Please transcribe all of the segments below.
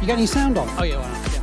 You got any sound on? Oh, yeah, why not? Yeah.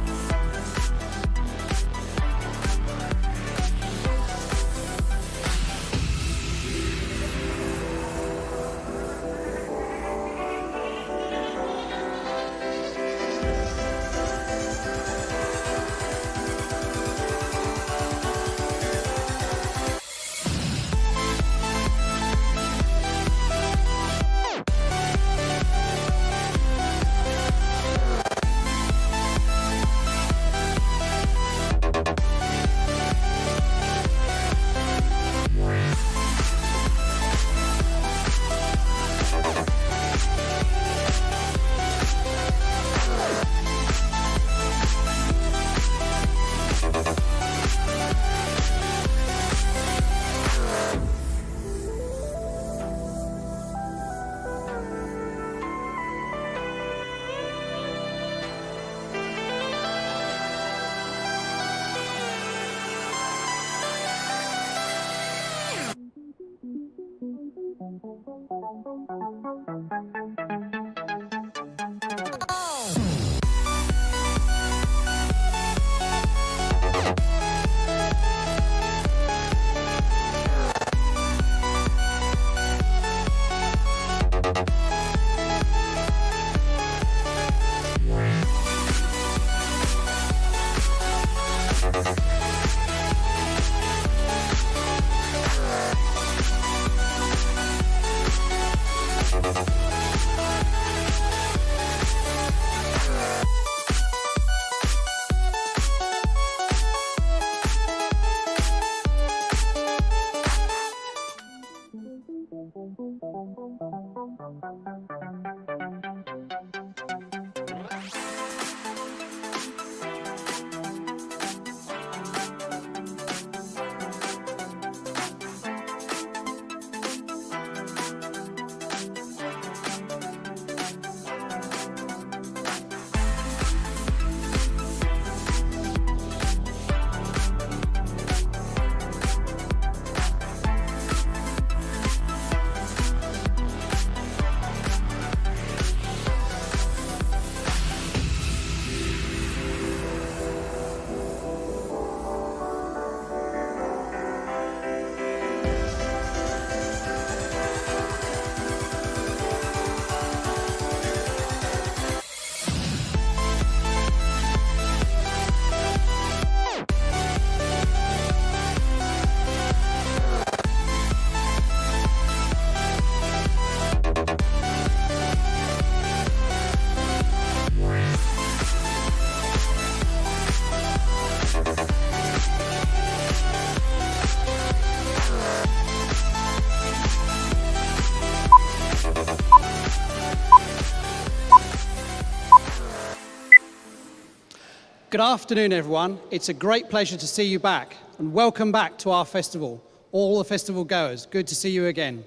Good afternoon, everyone. It's a great pleasure to see you back, and welcome back to our festival, all the festival goers. Good to see you again.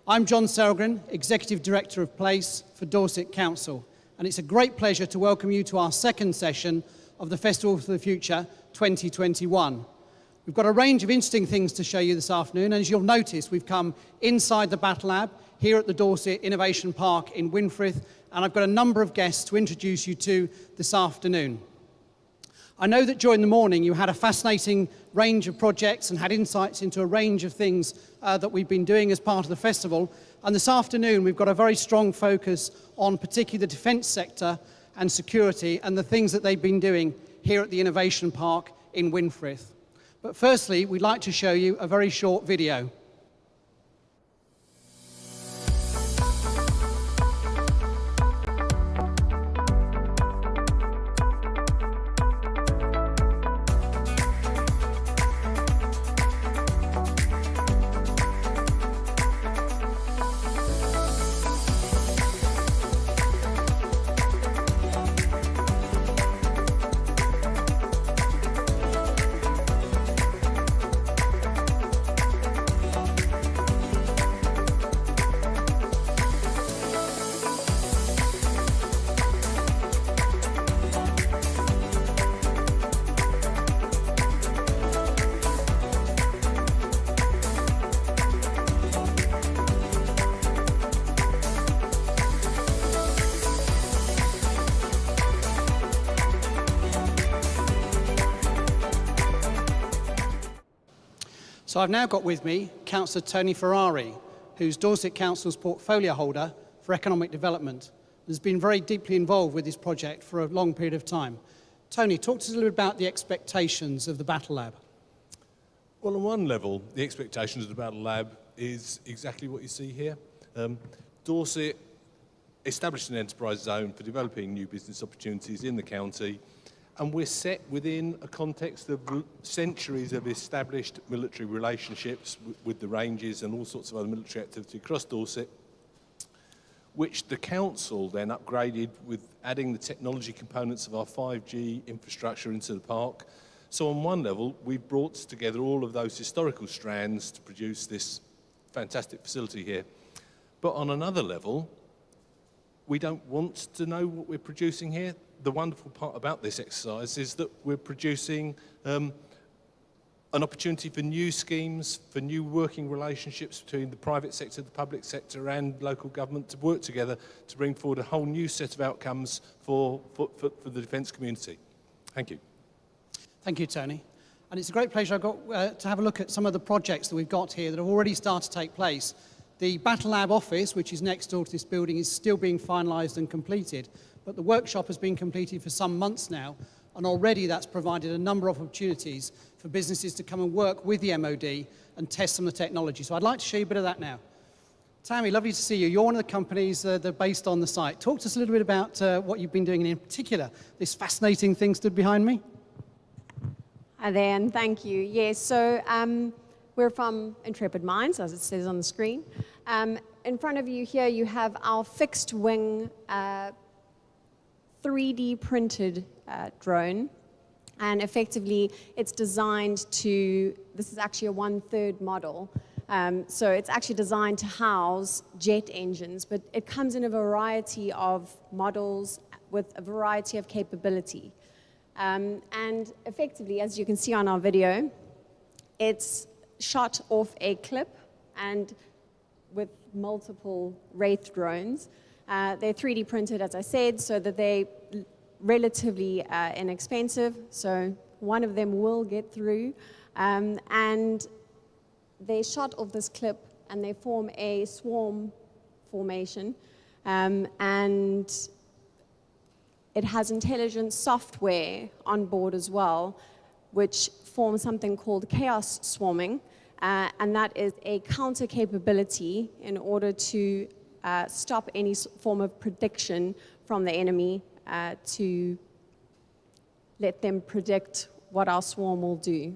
I'm John Selgren, Executive Director of Place for Dorset Council, and it's a great pleasure to welcome you to our second session of the Festival for the Future 2021. We've got a range of interesting things to show you this afternoon, and as you'll notice, we've come inside the BattleLab here at the Dorset Innovation Park in Winfrith, and I've got a number of guests to introduce you to this afternoon. I know that during the morning you had a fascinating range of projects and had insights into a range of things that we've been doing as part of the festival. And this afternoon we've got a very strong focus on particularly the defence sector and security and the things that they've been doing here at the Innovation Park in Winfrith. But firstly, we'd like to show you a very short video. So I've now got with me Councillor Tony Ferrari, who's Dorset Council's portfolio holder for economic development, and has been very deeply involved with this project for a long period of time. Tony, talk to us a little bit about the expectations of the BattleLab. Well, on one level, the expectations of the BattleLab is exactly what you see here. Dorset established an enterprise zone for developing new business opportunities in the county, and we're set within a context of centuries of established military relationships with the ranges and all sorts of other military activity across Dorset, which the council then upgraded with adding the technology components of our 5G infrastructure into the park. So on one level, we've brought together all of those historical strands to produce this fantastic facility here. But on another level, we don't want to know what we're producing here. The wonderful part about this exercise is that we're producing an opportunity for new schemes, for new working relationships between the private sector, the public sector and local government to work together to bring forward a whole new set of outcomes for the defence community. Thank you. Thank you, Tony. And it's a great pleasure I've got to have a look at some of the projects that we've got here that have already started to take place. The BattleLab office, which is next door to this building, is still being finalised and completed, but the workshop has been completed for some months now, and already that's provided a number of opportunities for businesses to come and work with the MOD and test some of the technology. So I'd like to show you a bit of that now. Tammy, lovely to see you. You're one of the companies that are based on the site. Talk to us a little bit about what you've been doing, and in particular, this fascinating thing stood behind me. Hi there, and thank you. Yes, so we're from Intrepid Mines, as it says on the screen. In front of you here, you have our fixed wing 3D printed drone, and effectively it's designed to, this is actually a 1/3 model, so it's actually designed to house jet engines, but it comes in a variety of models with a variety of capability. And effectively, as you can see on our video, it's shot off a clip and with multiple Wraith drones. They're 3D printed, as I said, so that they're relatively inexpensive, so one of them will get through. And they shot off this clip and they form a swarm formation, and it has intelligent software on board as well, which forms something called chaos swarming, and that is a counter capability in order to stop any form of prediction from the enemy, to let them predict what our swarm will do.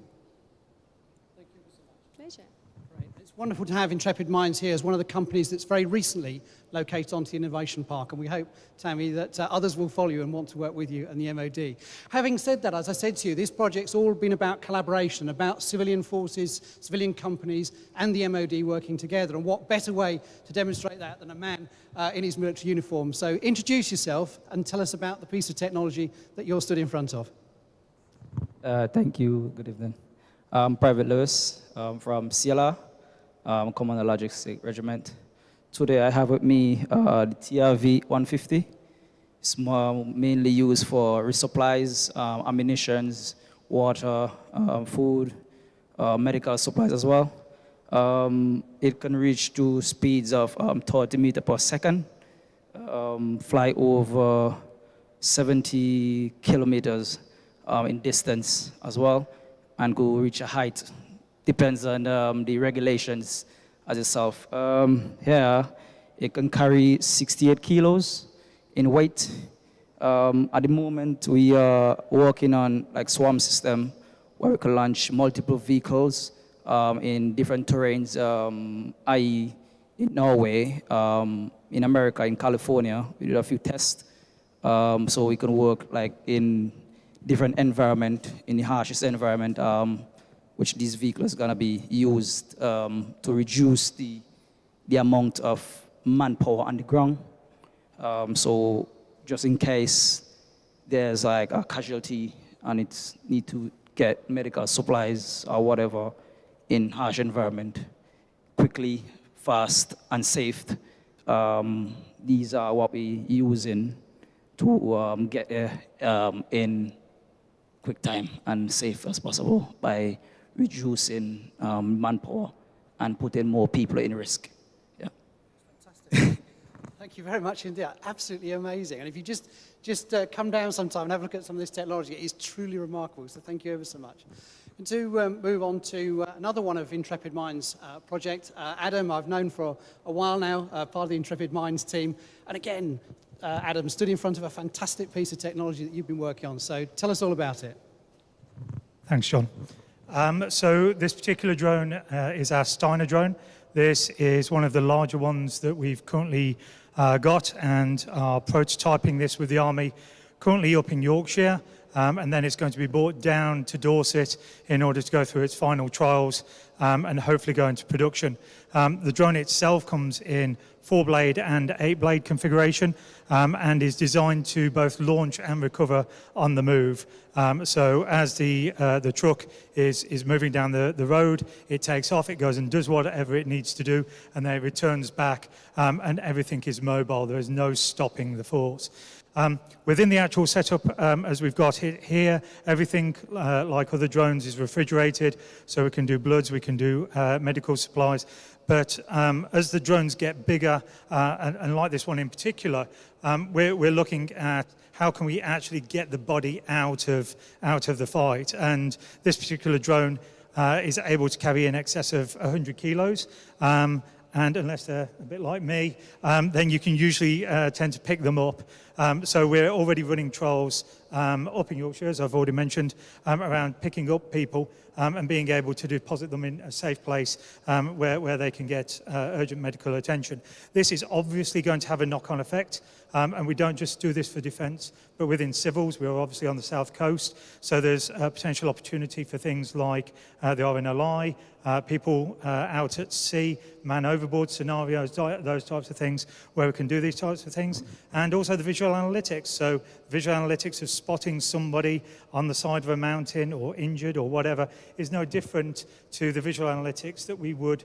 Thank you so much. Pleasure. Great. It's It's wonderful to have Intrepid Minds here as one of the companies that's very recently located onto the Innovation Park, and we hope, Tammy, that others will follow you and want to work with you and the MOD. Having said that, as I said to you, this project's all been about collaboration, about civilian forces, civilian companies, and the MOD working together, and what better way to demonstrate that than a man in his military uniform. So introduce yourself and tell us about the piece of technology that you're stood in front of. Thank you. Good evening. I'm Private Lewis from CLR, Commander Logistic Regiment. Today I have with me the TRV 150. It's mainly used for resupplies, ammunitions, water, food, medical supplies as well. It can reach to speeds of 30 meters per second, fly over 70 kilometers in distance as well, and go reach a height. Depends on the regulations as itself. Here, it can carry 68 kilos in weight. At the moment, we are working on like swarm system where we can launch multiple vehicles in different terrains, i.e. in Norway, in America, in California. We did a few tests. So we can work like in different environment, in the harshest environment, which these vehicles are gonna be used to reduce the amount of manpower on the ground. So just in case there's like a casualty and it's need to get medical supplies or whatever in harsh environment, quickly, fast, and safe. These are what we using to get in quick time and safe as possible by reducing manpower and putting more people in risk. Yeah. Fantastic. Thank you very much indeed. Absolutely amazing. And if you just come down sometime and have a look at some of this technology, it is truly remarkable. So thank you ever so much. And to move on to another one of Intrepid Minds' project, Adam, I've known for a while now, part of the Intrepid Minds team. And again, Adam stood in front of a fantastic piece of technology that you've been working on. So tell us all about it. Thanks, John. So this particular drone is our Steiner drone. This is one of the larger ones that we've currently got and are prototyping this with the Army, currently up in Yorkshire. And then it's going to be brought down to Dorset in order to go through its final trials and hopefully go into production. The drone itself comes in 4-blade and 8-blade configuration and is designed to both launch and recover on the move. So as the truck is moving down the road, it takes off, it goes and does whatever it needs to do, and then it returns back and everything is mobile. There is no stopping the force. Within the actual setup, as we've got it here, everything like other drones is refrigerated, so we can do bloods, we can do medical supplies. But as the drones get bigger, and like this one in particular, we're looking at how can we actually get the body out of the fight. And this particular drone is able to carry in excess of 100 kilos. And unless they're a bit like me, then you can usually tend to pick them up. So we're already running trials up in Yorkshire, as I've already mentioned, around picking up people and being able to deposit them in a safe place where they can get urgent medical attention. This is obviously going to have a knock-on effect, and we don't just do this for defence, but within civils. We're obviously on the south coast, so there's a potential opportunity for things like the RNLI, people out at sea, man overboard scenarios, those types of things, where we can do these types of things, and also the visual analytics. So visual analytics of spotting somebody on the side of a mountain or injured or whatever is no different to the visual analytics that we would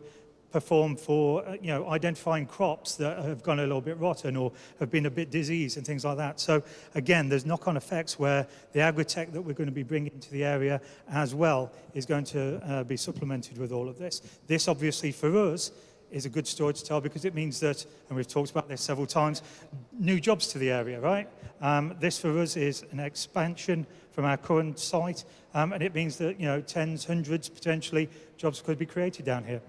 perform for identifying crops that have gone a little bit rotten or have been a bit diseased and things like that. So again, there's knock-on effects where the agri-tech that we're going to be bringing into the area as well is going to be supplemented with all of this. This obviously for us is a good story to tell because it means that, and we've talked about this several times, new jobs to the area, right? This for us is an expansion from our current site, and it means that tens, hundreds, potentially, jobs could be created down here.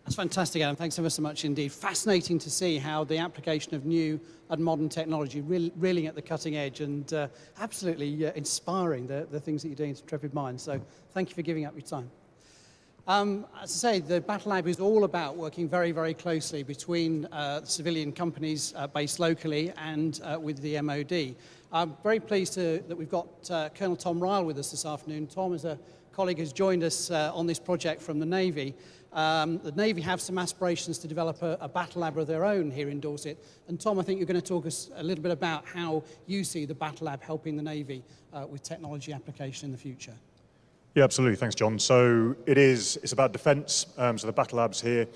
That's fantastic, Adam. Thanks ever so much indeed. Fascinating to see how the application of new and modern technology really at the cutting edge and absolutely inspiring the things that you're doing to Intrepid Minds. So thank you for giving up your time. As I say, the BattleLab is all about working very, very closely between civilian companies based locally and with the MOD. I'm very pleased that we've got Colonel Tom Ryle with us this afternoon. Tom, as a colleague, has joined us on this project from the Navy. The Navy have some aspirations to develop a BattleLab of their own here in Dorset. And Tom, I think you're going to talk us a little bit about how you see the BattleLab helping the Navy with technology application in the future. Yeah, absolutely. Thanks, John. So it's about defence. So the BattleLab's here.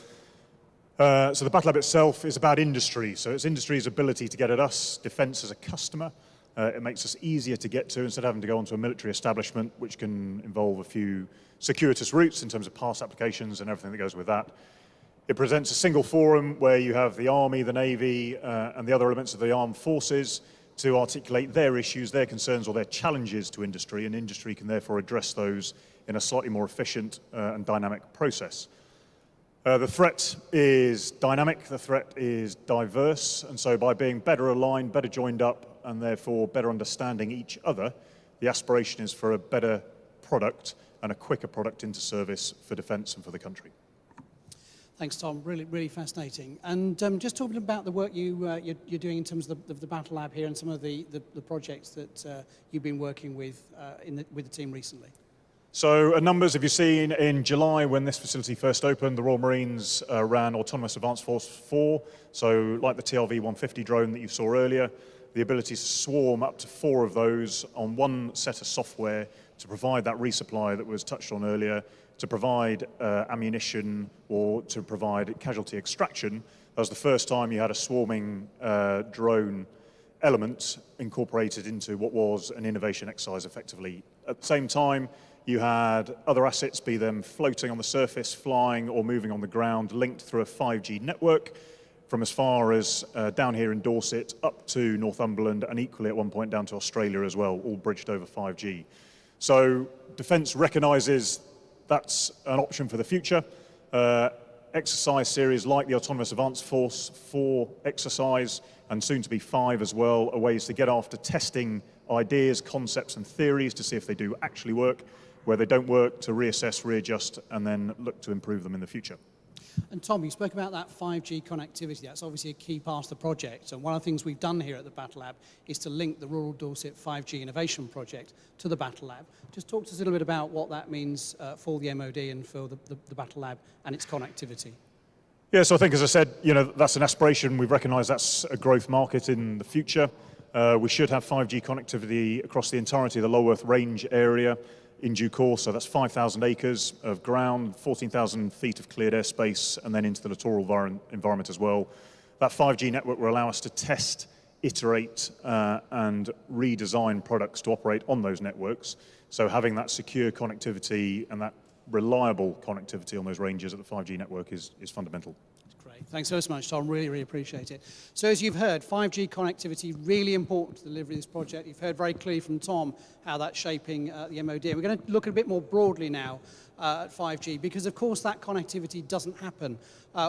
So the BattleLab itself is about industry. So it's industry's ability to get at us, defence as a customer. It makes us easier to get to instead of having to go onto a military establishment, which can involve a few circuitous routes in terms of pass applications and everything that goes with that. It presents a single forum where you have the Army, the Navy, and the other elements of the armed forces to articulate their issues, their concerns, or their challenges to industry, and industry can therefore address those in a slightly more efficient and dynamic process. The threat is dynamic, the threat is diverse, and so by being better aligned, better joined up, and therefore better understanding each other, the aspiration is for a better product and a quicker product into service for defence and for the country. Thanks, Tom. Really, really fascinating. And just talking about the work you're doing in terms of the BattleLab here and some of the projects that you've been working with with the team recently. So numbers, have you seen in July when this facility first opened, the Royal Marines ran Autonomous Advanced Force 4, so like the TRV-150 drone that you saw earlier, the ability to swarm up to 4 of those on one set of software to provide that resupply that was touched on earlier, to provide ammunition or to provide casualty extraction. That was the first time you had a swarming drone element incorporated into what was an innovation exercise effectively. At the same time, you had other assets, be them floating on the surface, flying or moving on the ground, linked through a 5G network from as far as down here in Dorset up to Northumberland and equally at one point down to Australia as well, all bridged over 5G. So Defence recognises that's an option for the future. Exercise series like the Autonomous Advanced Force 4 exercise, and soon to be 5 as well, are ways to get after testing ideas, concepts and theories to see if they do actually work, where they don't work to reassess, readjust and then look to improve them in the future. And Tom, you spoke about that 5G connectivity. That's obviously a key part of the project. And one of the things we've done here at the BattleLab is to link the Rural Dorset 5G Innovation Project to the BattleLab. Just talk to us a little bit about what that means for the MOD and for the BattleLab and its connectivity. Yeah, so I think, as I said, that's an aspiration. We recognise that's a growth market in the future. We should have 5G connectivity across the entirety of the Low Earth Range area in due course, so that's 5,000 acres of ground, 14,000 feet of cleared airspace, and then into the littoral environment as well. That 5G network will allow us to test, iterate, and redesign products to operate on those networks. So having that secure connectivity and that reliable connectivity on those ranges at the 5G network is fundamental. Great. Thanks so much, Tom. Really, really appreciate it. So as you've heard, 5G connectivity, really important to the delivery of this project. You've heard very clearly from Tom how that's shaping the MOD. And we're going to look a bit more broadly now at 5G, because of course that connectivity doesn't happen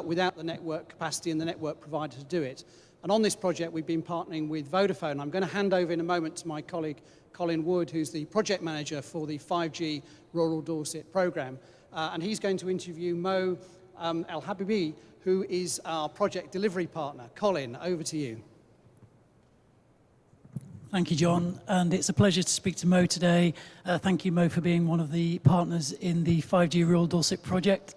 without the network capacity and the network provider to do it. And on this project, we've been partnering with Vodafone. I'm going to hand over in a moment to my colleague, Colin Wood, who's the project manager for the 5G Rural Dorset programme. And he's going to interview Mo El Habibi, who is our project delivery partner. Colin, over to you. Thank you, John, and it's a pleasure to speak to Mo today. Thank you, Mo, for being one of the partners in the 5G Rural Dorset project.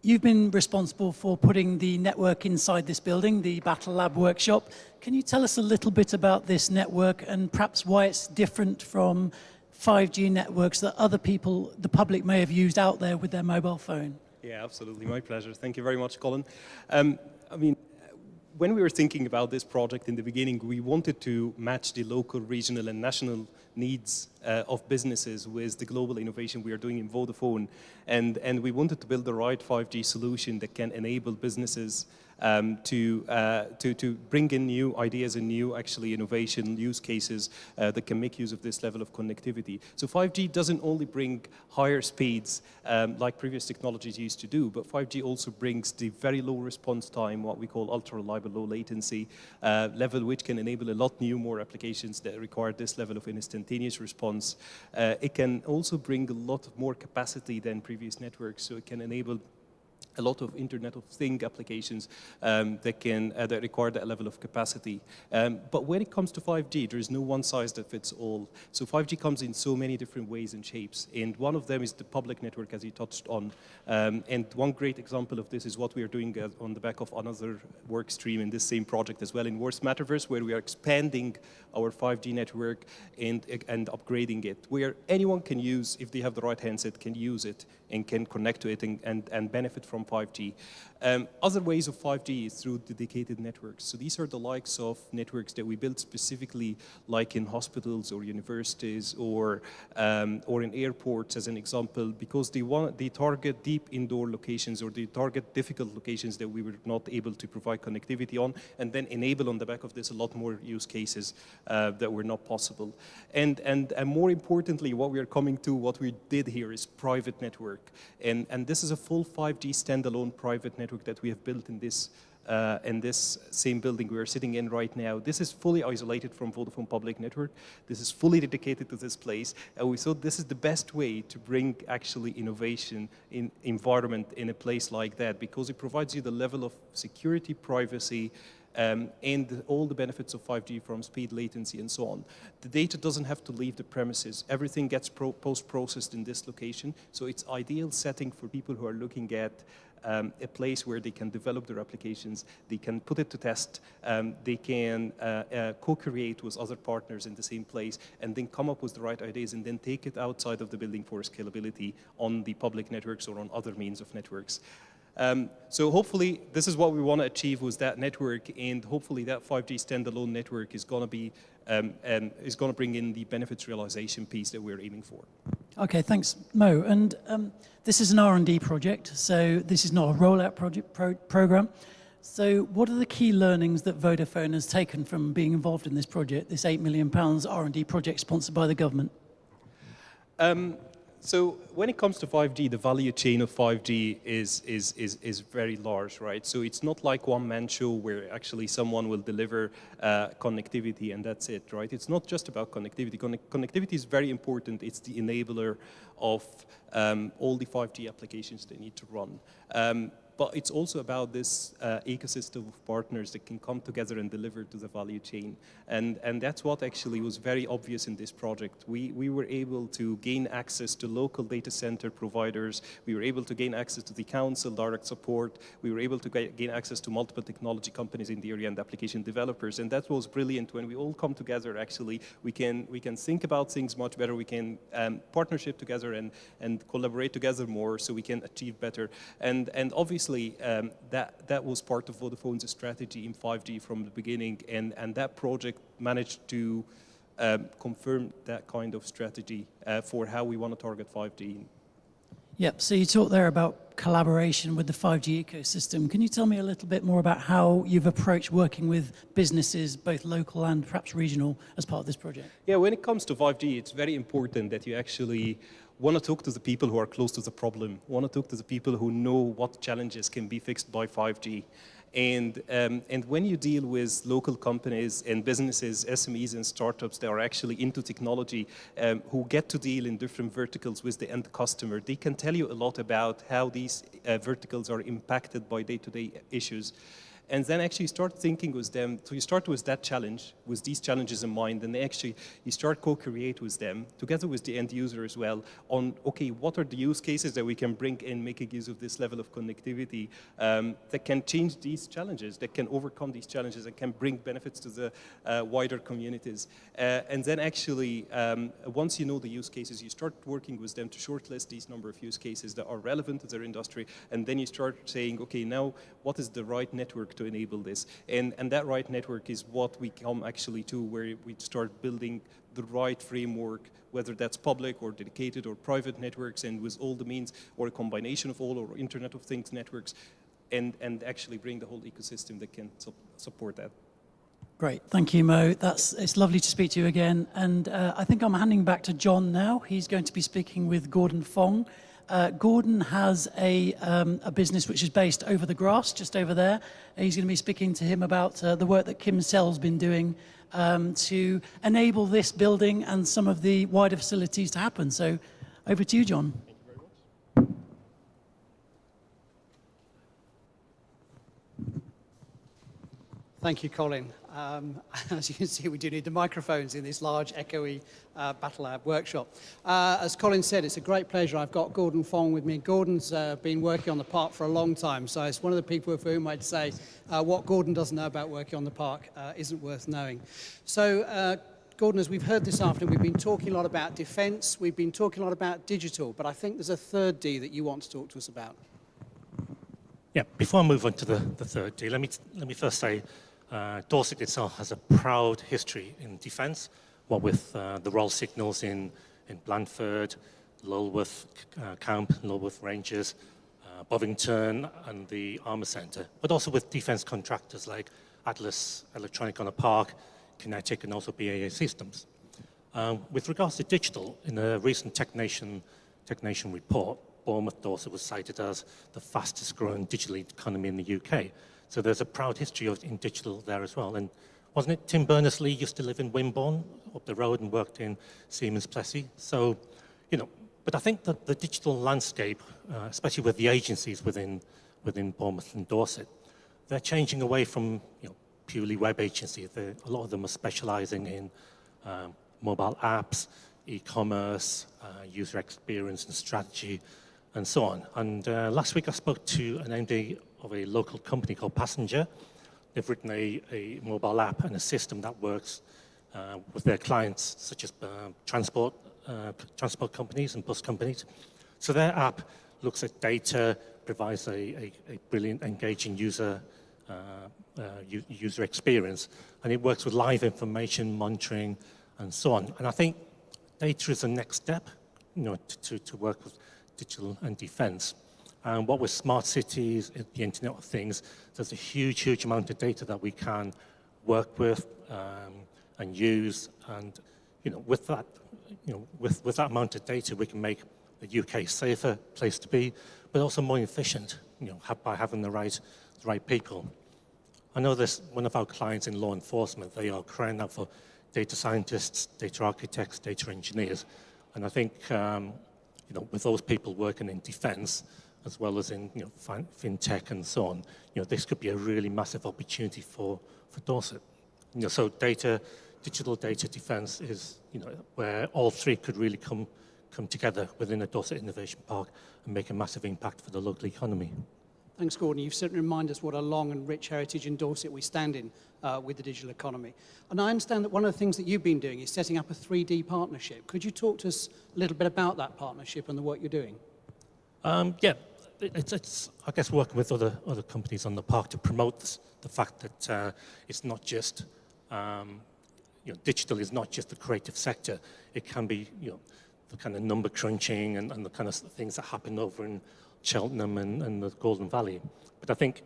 You've been responsible for putting the network inside this building, the BattleLab workshop. Can you tell us a little bit about this network and perhaps why it's different from 5G networks that other people, the public, may have used out there with their mobile phone? Yeah, absolutely. My pleasure. Thank you very much, Colin. When we were thinking about this project in the beginning, we wanted to match the local, regional and national needs of businesses with the global innovation we are doing in Vodafone. And we wanted to build the right 5G solution that can enable businesses to bring in new ideas and new actually innovation use cases that can make use of this level of connectivity. So 5G doesn't only bring higher speeds like previous technologies used to do, but 5G also brings the very low response time, what we call ultra reliable low latency level, which can enable a lot more applications that require this level of instantaneous response. It can also bring a lot more capacity than previous networks, so it can enable a lot of Internet of Things applications that require that level of capacity. But when it comes to 5G, there is no one size that fits all. So 5G comes in so many different ways and shapes, and one of them is the public network, as you touched on. And one great example of this is what we are doing on the back of another work stream in this same project as well, in Worst Metaverse, where we are expanding our 5G network and upgrading it, where anyone can use, if they have the right handset, can use it and can connect to it and benefit from 5G. Other ways of 5G is through dedicated networks. So these are the likes of networks that we build specifically, like in hospitals or universities or in airports, as an example, because they target deep indoor locations, or they target difficult locations that we were not able to provide connectivity on, and then enable on the back of this a lot more use cases that were not possible. And more importantly, what we did here is private network. And this is a full 5G standalone private network that we have built in this same building we are sitting in right now. This is fully isolated from Vodafone public network. This is fully dedicated to this place. And we thought this is the best way to bring actually innovation in environment in a place like that, because it provides you the level of security, privacy, and all the benefits of 5G, from speed, latency, and so on. The data doesn't have to leave the premises. Everything gets post-processed in this location, so it's ideal setting for people who are looking at a place where they can develop their applications, they can put it to test, they can co-create with other partners in the same place, and then come up with the right ideas, and then take it outside of the building for scalability on the public networks or on other means of networks. So hopefully this is what we want to achieve with that network, and hopefully that 5G standalone network is going to be bring in the benefits realization piece that we're aiming for. Okay, thanks, Mo. And this is an R&D project, so this is not a rollout program. So what are the key learnings that Vodafone has taken from being involved in this project, this £8 million R&D project sponsored by the government? So when it comes to 5G, the value chain of 5G is very large, right? So it's not like one-man show where actually someone will deliver connectivity and that's it, right? It's not just about connectivity. Connectivity is very important. It's the enabler of all the 5G applications they need to run. But it's also about this ecosystem of partners that can come together and deliver to the value chain. And that's what actually was very obvious in this project. We were able to gain access to local data center providers. We were able to gain access to the council, direct support. We were able to gain access to multiple technology companies in the area and application developers. And that was brilliant. When we all come together, actually, we can think about things much better. We can partnership together and collaborate together more so we can achieve better. And obviously, that was part of Vodafone's strategy in 5G from the beginning, and that project managed to confirm that kind of strategy for how we want to target 5G. Yep, so you talked there about collaboration with the 5G ecosystem. Can you tell me a little bit more about how you've approached working with businesses, both local and perhaps regional, as part of this project? Yeah, when it comes to 5G, it's very important that you actually want to talk to the people who are close to the problem, want to talk to the people who know what challenges can be fixed by 5G. And when you deal with local companies and businesses, SMEs and startups that are actually into technology, who get to deal in different verticals with the end customer, they can tell you a lot about how these verticals are impacted by day-to-day issues. And then actually start thinking with them. So you start with that challenge, with these challenges in mind, and actually you start co-create with them, together with the end user as well, on, okay, what are the use cases that we can bring in, making use of this level of connectivity that can change these challenges, that can overcome these challenges, and can bring benefits to the wider communities. And then actually, once you know the use cases, you start working with them to shortlist these number of use cases that are relevant to their industry, and then you start saying, okay, now what is the right network to enable this? And that right network is what we come actually to, where we start building the right framework, whether that's public or dedicated or private networks, and with all the means, or a combination of all, or Internet of Things networks, and actually bring the whole ecosystem that can support that. Great, thank you, Mo. It's lovely to speak to you again. And I think I'm handing back to John now. He's going to be speaking with Gordon Fong. Gordon has a business which is based over the grass, just over there. He's going to be speaking to him about the work that Kim Sell's been doing to enable this building and some of the wider facilities to happen. So over to you, John. Thank you, Colin. As you can see, we do need the microphones in this large, echoey BattleLab workshop. As Colin said, it's a great pleasure. I've got Gordon Fong with me. Gordon's been working on the park for a long time, so it's one of the people for whom I'd say what Gordon doesn't know about working on the park isn't worth knowing. So, Gordon, as we've heard this afternoon, we've been talking a lot about defence, we've been talking a lot about digital, but I think there's a third D that you want to talk to us about. Yeah, before I move on to the third D, let me first say Dorset itself has a proud history in defence, what with the Royal Signals in Blandford, Lulworth Camp, Lulworth Rangers, Bovington and the Armour Centre, but also with defence contractors like Atlas Electronic on a Park, Kinetic and also BAE Systems. With regards to digital, in a recent Tech Nation report, Bournemouth Dorset was cited as the fastest growing digital economy in the UK. So there's a proud history in digital there as well. And wasn't it Tim Berners-Lee used to live in Wimborne up the road and worked in Siemens Plessey? So, but I think that the digital landscape, especially with the agencies within Bournemouth and Dorset, they're changing away from purely web agencies. A lot of them are specializing in mobile apps, e-commerce, user experience and strategy, and so on. And last week I spoke to an MD of a local company called Passenger. They've written a mobile app and a system that works with their clients, such as transport companies and bus companies. So their app looks at data, provides a brilliant, engaging user experience, and it works with live information, monitoring, and so on. And I think data is the next step, to work with digital and defence. And what with smart cities, the Internet of Things, there's a huge amount of data that we can work with and use. And with that, with that amount of data, we can make the UK a safer place to be, but also more efficient, by having the right people. I know there's one of our clients in law enforcement. They are crying out for data scientists, data architects, data engineers, and I think with those people working in defence, as well as in fintech and so on, this could be a really massive opportunity for Dorset. So digital data defence is where all three could really come together within a Dorset Innovation Park and make a massive impact for the local economy. Thanks, Gordon. You've certainly reminded us what a long and rich heritage in Dorset we stand in with the digital economy. And I understand that one of the things that you've been doing is setting up a 3D partnership. Could you talk to us a little bit about that partnership and the work you're doing? Yeah, it's I guess working with other companies on the park to promote the fact that it's not just digital is not just the creative sector. It can be the kind of number crunching and the kind of things that happen over in Cheltenham and the Golden Valley. But I think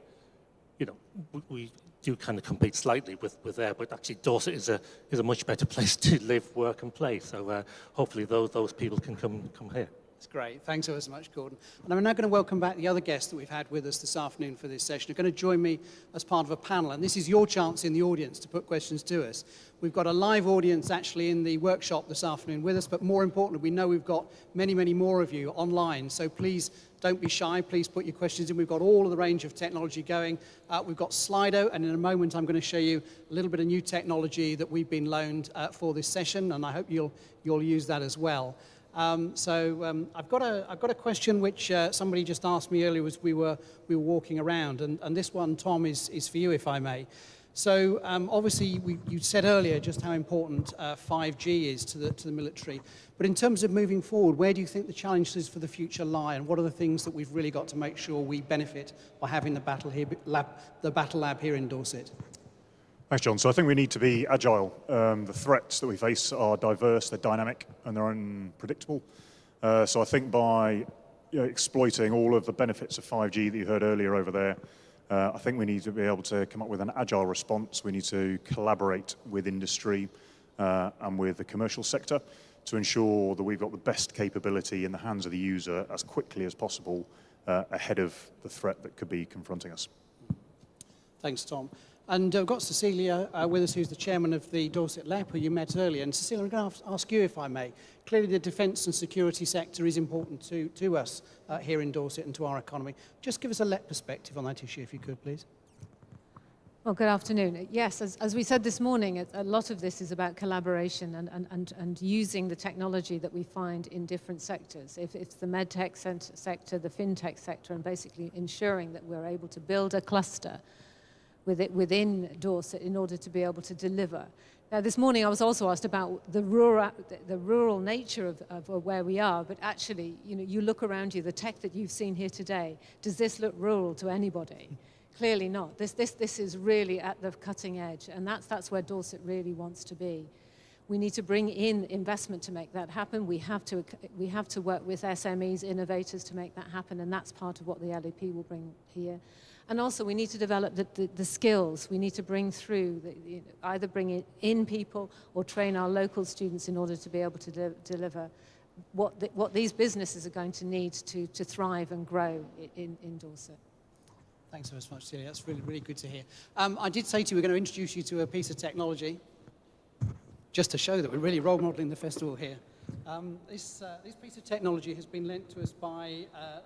we do kind of compete slightly with there, but actually Dorset is a much better place to live, work and play. So hopefully those people can come here. It's great. Thanks ever so much, Gordon. And I'm now going to welcome back the other guests that we've had with us this afternoon for this session. They're going to join me as part of a panel, and this is your chance in the audience to put questions to us. We've got a live audience actually in the workshop this afternoon with us, but more importantly, we know we've got many more of you online, so please don't be shy. Please put your questions in. We've got all of the range of technology going. We've got Slido, and in a moment I'm going to show you a little bit of new technology that we've been loaned for this session, and I hope you'll use that as well. I've got a question which somebody just asked me earlier as we were walking around, and this one, Tom, is for you, if I may. So obviously, you said earlier just how important 5G is to the military. But in terms of moving forward, where do you think the challenges for the future lie, and what are the things that we've really got to make sure we benefit by having the BattleLab here in Dorset? Thanks, John. So I think we need to be agile. The threats that we face are diverse, they're dynamic, and they're unpredictable. So I think by exploiting all of the benefits of 5G that you heard earlier over there. I think we need to be able to come up with an agile response. We need to collaborate with industry and with the commercial sector to ensure that we've got the best capability in the hands of the user as quickly as possible ahead of the threat that could be confronting us. Thanks, Tom. And we've got Cecilia with us, who's the chairman of the Dorset Lab, who you met earlier. And Cecilia, I'm going to ask you, if I may. Clearly, the defence and security sector is important to us here in Dorset and to our economy. Just give us a LEP perspective on that issue, if you could, please. Well, good afternoon. Yes, as we said this morning, a lot of this is about collaboration and using the technology that we find in different sectors. If it's the medtech sector, the fintech sector, and basically ensuring that we're able to build a cluster within Dorset in order to be able to deliver. Now, this morning I was also asked about the rural nature of where we are, but actually, you look around you, the tech that you've seen here today, does this look rural to anybody? Clearly not. This is really at the cutting edge, and that's where Dorset really wants to be. We need to bring in investment to make that happen. We have to work with SMEs, innovators to make that happen, and that's part of what the LEP will bring here. And also, we need to develop the skills. We need to bring through, either bring in people or train our local students in order to be able to deliver what these businesses are going to need to thrive and grow in Dorset. Thanks so much, Celia. That's really, really good to hear. I did say to you we're going to introduce you to a piece of technology, just to show that we're really role modelling the festival here. This piece of technology has been lent to us by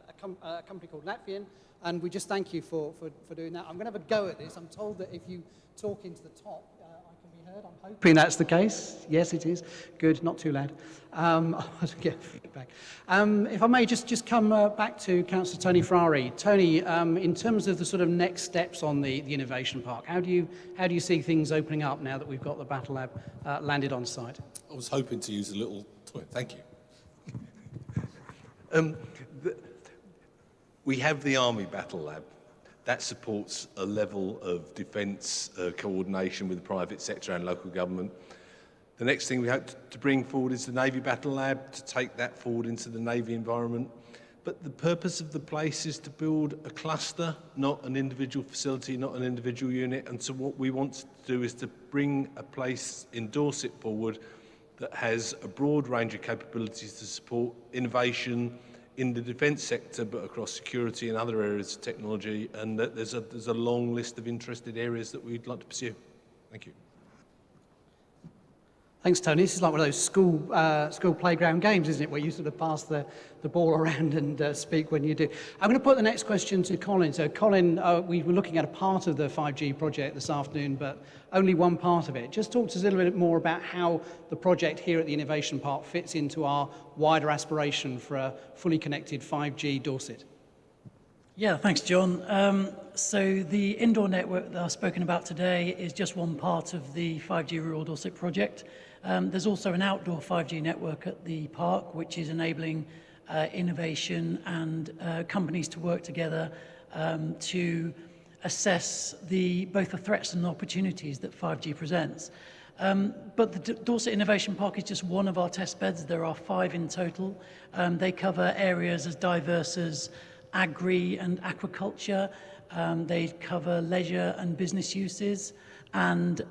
a company called Latvian, and we just thank you for doing that. I'm going to have a go at this. I'm told that if you talk into the top, I can be heard. I'm hoping that's the case. Yes, it is. Good, not too loud. Get back. If I may just come back to Councillor Tony Ferrari. Tony, in terms of the sort of next steps on the Innovation Park, how do you see things opening up now that we've got the BattleLab landed on site? I was hoping to use a little toy. Thank you. We have the Army BattleLab. That supports a level of defence coordination with the private sector and local government. The next thing we hope to bring forward is the Navy BattleLab, to take that forward into the Navy environment. But the purpose of the place is to build a cluster, not an individual facility, not an individual unit. And so what we want to do is to bring a place in Dorset forward that has a broad range of capabilities to support innovation in the defence sector, but across security and other areas of technology. And that there's a long list of interested areas that we'd like to pursue. Thank you. Thanks, Tony. This is like one of those school playground games, isn't it, where you sort of pass the ball around and speak when you do. I'm going to put the next question to Colin. So, Colin, we were looking at a part of the 5G project this afternoon, but only one part of it. Just talk to us a little bit more about how the project here at the Innovation Park fits into our wider aspiration for a fully connected 5G Dorset. Yeah, thanks, John. So the indoor network that I've spoken about today is just one part of the 5G Rural Dorset project. There's also an outdoor 5G network at the park, which is enabling innovation and companies to work together to assess both the threats and opportunities that 5G presents. But the Dorset Innovation Park is just one of our test beds. There are 5 in total. They cover areas as diverse as agri and aquaculture. They cover leisure and business uses. And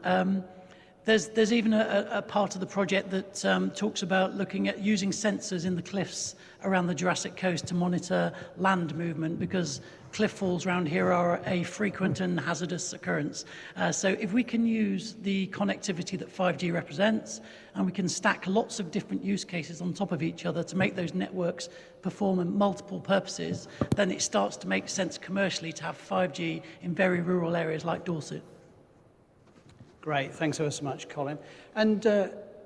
there's even a part of the project that talks about looking at using sensors in the cliffs around the Jurassic Coast to monitor land movement, because cliff falls around here are a frequent and hazardous occurrence. So if we can use the connectivity that 5G represents, and we can stack lots of different use cases on top of each other to make those networks perform in multiple purposes, then it starts to make sense commercially to have 5G in very rural areas like Dorset. Great, thanks so much, Colin. And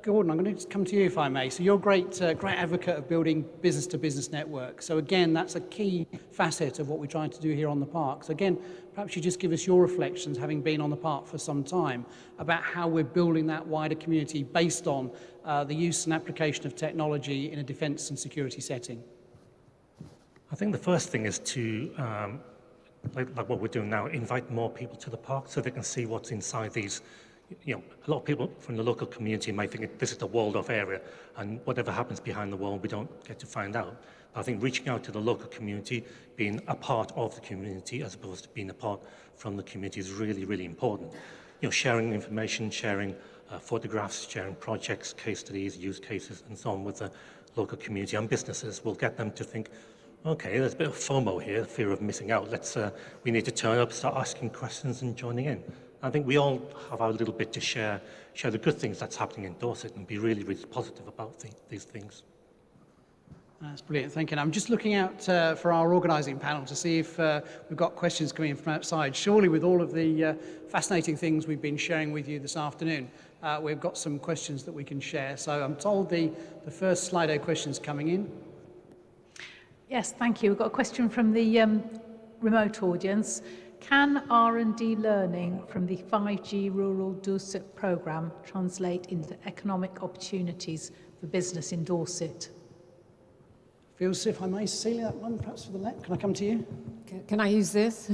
Gordon, I'm going to come to you, if I may. So you're a great advocate of building business-to-business networks. So again, that's a key facet of what we're trying to do here on the park. So again, perhaps you just give us your reflections, having been on the park for some time, about how we're building that wider community based on the use and application of technology in a defence and security setting. I think the first thing is to, like what we're doing now, invite more people to the park so they can see what's inside these you know, a lot of people from the local community may think this is a walled-off area, and whatever happens behind the wall, we don't get to find out. But I think reaching out to the local community, being a part of the community as opposed to being apart from the community is really, really important. You know, sharing information, sharing photographs, sharing projects, case studies, use cases, and so on with the local community and businesses will get them to think, okay, there's a bit of FOMO here, fear of missing out. We need to turn up, start asking questions and joining in. I think we all have our little bit to share the good things that's happening in Dorset and be really, really positive about these things. That's brilliant, thank you. And I'm just looking out for our organising panel to see if we've got questions coming in from outside. Surely with all of the fascinating things we've been sharing with you this afternoon, we've got some questions that we can share. So I'm told the first Slido question's coming in. Yes, thank you. We've got a question from the remote audience. Can R&D learning from the 5G Rural Dorset programme translate into economic opportunities for business in Dorset? Feels, if I may, Cecilia, that one perhaps for the left. Can I come to you? Can I use this?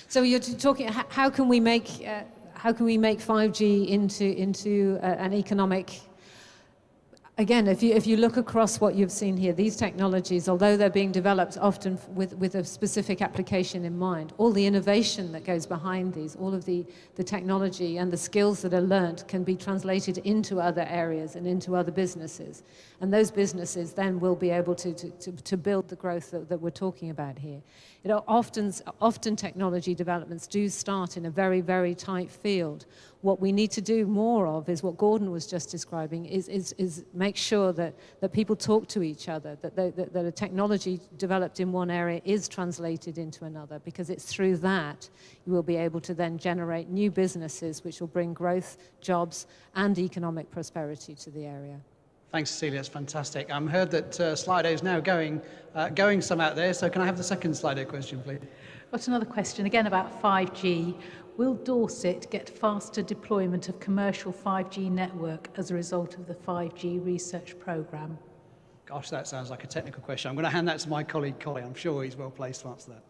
So you're talking, how can we make 5G into an economic? Again, if you look across what you've seen here, these technologies, although they're being developed often with a specific application in mind, all the innovation that goes behind these, all of the technology and the skills that are learned can be translated into other areas and into other businesses. And those businesses then will be able to build the growth that we're talking about here. You know, often technology developments do start in a very, very tight field. What we need to do more of is what Gordon was just describing, is make sure that people talk to each other, that a technology developed in one area is translated into another, because it's through that you will be able to then generate new businesses which will bring growth, jobs, and economic prosperity to the area. Thanks, Cecilia, that's fantastic. I heard that Slido is now going some out there, so can I have the second Slido question, please? Got another question, again about 5G. Will Dorset get faster deployment of commercial 5G network as a result of the 5G research programme? Gosh, that sounds like a technical question. I'm going to hand that to my colleague, Colin. I'm sure he's well placed to answer that.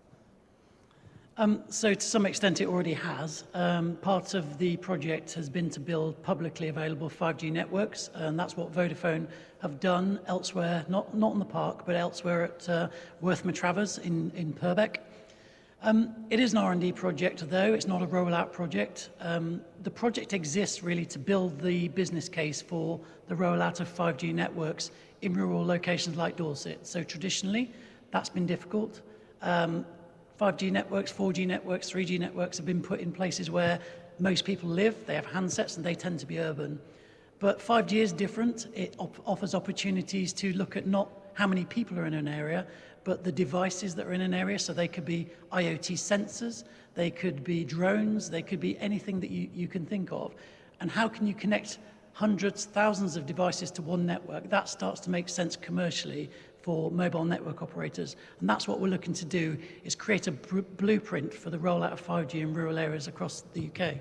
So to some extent it already has. Part of the project has been to build publicly available 5G networks, and that's what Vodafone have done elsewhere, not in the park, but elsewhere at Wortham Travers in Purbeck. It is an R&D project, though. It's not a rollout project. The project exists really to build the business case for the rollout of 5G networks in rural locations like Dorset. So traditionally, that's been difficult. 5G networks, 4G networks, 3G networks have been put in places where most people live. They have handsets and they tend to be urban. But 5G is different. It offers opportunities to look at not how many people are in an area, but the devices that are in an area. So they could be IoT sensors, they could be drones, they could be anything that you can think of. And how can you connect hundreds, thousands of devices to one network? That starts to make sense commercially for mobile network operators. And that's what we're looking to do, is create a blueprint for the rollout of 5G in rural areas across the UK.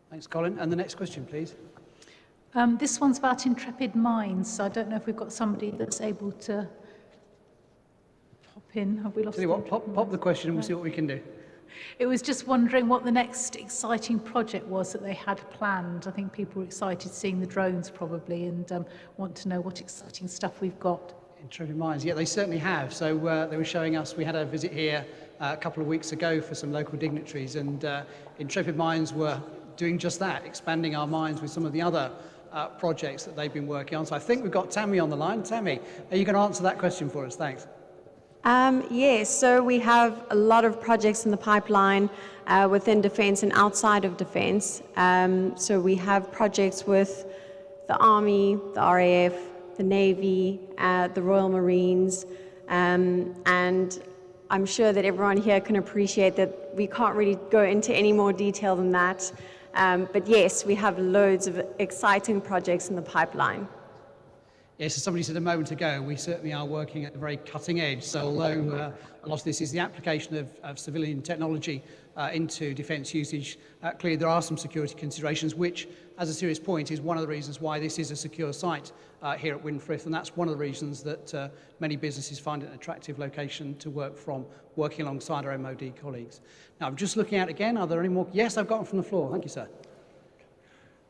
Thanks, Colin. And the next question, please. This one's about Intrepid Minds, so I don't know if we've got somebody that's able to pop in. Have we lost? Tell you what, pop the question and we'll see what we can do. It was just wondering what the next exciting project was that they had planned. I think people were excited seeing the drones probably, and want to know what exciting stuff we've got. Intrepid Minds, yeah, they certainly have. So they were showing us, we had a visit here a couple of weeks ago for some local dignitaries, and Intrepid Minds were doing just that, expanding our minds with some of the other projects that they've been working on. So I think we've got Tammy on the line. Tammy, are you going to answer that question for us? Thanks. Yes, so we have a lot of projects in the pipeline within defence and outside of defence. So we have projects with the Army, the RAF, the Navy, the Royal Marines, and I'm sure that everyone here can appreciate that we can't really go into any more detail than that. But yes, we have loads of exciting projects in the pipeline. Yes, as somebody said a moment ago, we certainly are working at the very cutting edge. So although a lot of this is the application of civilian technology into defence usage, clearly there are some security considerations, which, as a serious point, is one of the reasons why this is a secure site here at Winfrith, and that's one of the reasons that many businesses find it an attractive location to work from, working alongside our MOD colleagues. Now, I'm just looking out again. Are there any more? Yes, I've got one from the floor. Thank you, sir.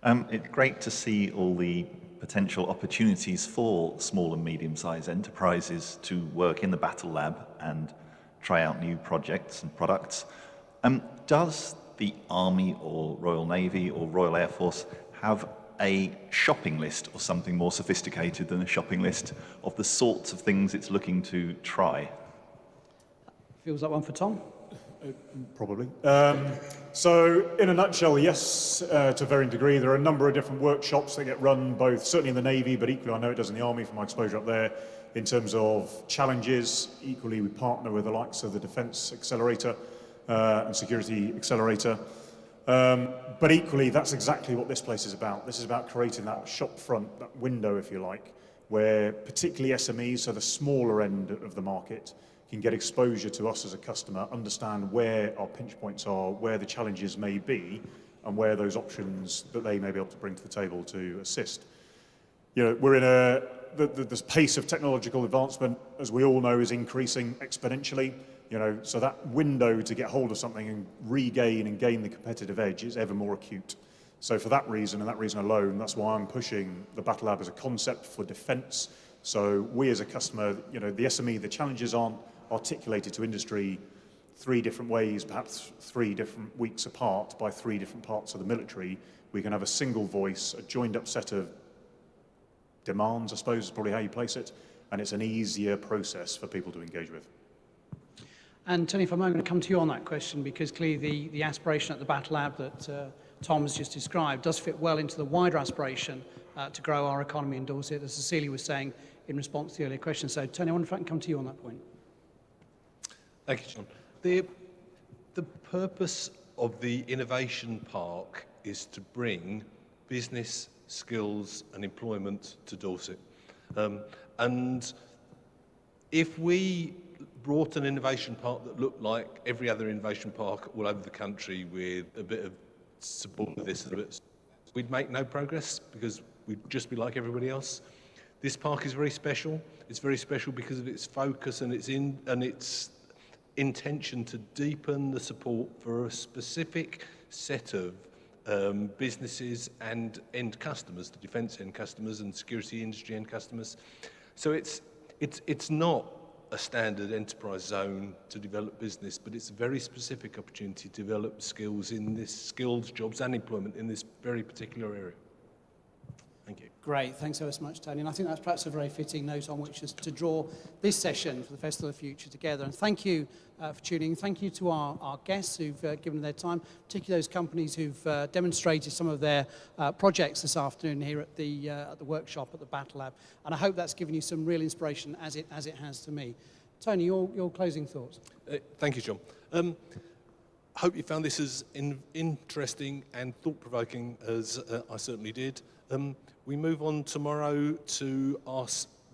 It's great to see all the potential opportunities for small and medium-sized enterprises to work in the BattleLab and try out new projects and products. Does the Army or Royal Navy or Royal Air Force have a shopping list or something more sophisticated than a shopping list of the sorts of things it's looking to try? Feels like one for Tom. Probably. So in a nutshell, yes, to a varying degree. There are a number of different workshops that get run, both certainly in the Navy, but equally I know it does in the Army from my exposure up there, in terms of challenges. Equally, we partner with the likes of the Defence Accelerator and Security Accelerator. But equally, that's exactly what this place is about. This is about creating that shop front, that window, if you like, where particularly SMEs, so the smaller end of the market, can get exposure to us as a customer, understand where our pinch points are, where the challenges may be, and where those options that they may be able to bring to the table to assist. You know, we're in the pace of technological advancement, as we all know, is increasing exponentially. You know, so that window to get hold of something and regain and gain the competitive edge is ever more acute. So for that reason, and that reason alone, that's why I'm pushing the BattleLab as a concept for defence. So we as a customer, you know, the SME, the challenges aren't articulated to industry 3 different ways, perhaps 3 different weeks apart by 3 different parts of the military. We can have a single voice, a joined up set of demands, I suppose is probably how you place it, and it's an easier process for people to engage with. And Tony, if I'm going to come to you on that question, because clearly the aspiration at the BattleLab that Tom has just described does fit well into the wider aspiration to grow our economy in Dorset, as Cecilia was saying in response to the earlier question. So Tony, I wonder if I can come to you on that point. Thank you, John. The purpose of the Innovation Park is to bring business, skills and employment to Dorset. And if we brought an innovation park that looked like every other innovation park all over the country with a bit of support of this, we'd make no progress because we'd just be like everybody else. This park is very special. It's very special because of its focus and its intention to deepen the support for a specific set of businesses and end customers, the defence end customers and security industry end customers. So it's not a standard enterprise zone to develop business, but it's a very specific opportunity to develop skills in this, skills, jobs and employment in this very particular area. Thank you. Great, thanks so much, Tony. And I think that's perhaps a very fitting note on which to draw this session for the Festival of the Future together. And thank you for tuning in. Thank you to our guests who've given their time, particularly those companies who've demonstrated some of their projects this afternoon here at the workshop at the BattleLab. And I hope that's given you some real inspiration as it has to me. Tony, your closing thoughts. Thank you, John. I hope you found this as interesting and thought-provoking as I certainly did. We move on tomorrow to our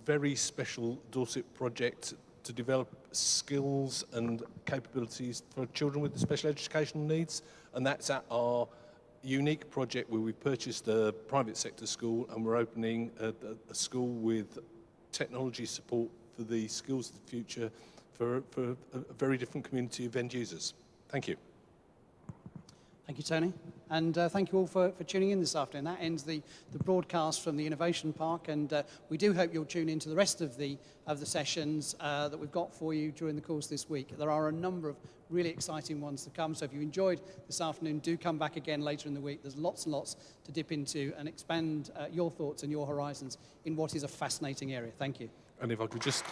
very special Dorset project to develop skills and capabilities for children with special educational needs, and that's at our unique project where we've purchased a private sector school and we're opening a school with technology support for the skills of the future for a very different community of end users. Thank you. Thank you, Tony. And thank you all for tuning in this afternoon. That ends the broadcast from the Innovation Park, and we do hope you'll tune in to the rest of the sessions that we've got for you during the course this week. There are a number of really exciting ones to come, so if you enjoyed this afternoon, do come back again later in the week. There's lots and lots to dip into and expand your thoughts and your horizons in what is a fascinating area. Thank you. And if I could just...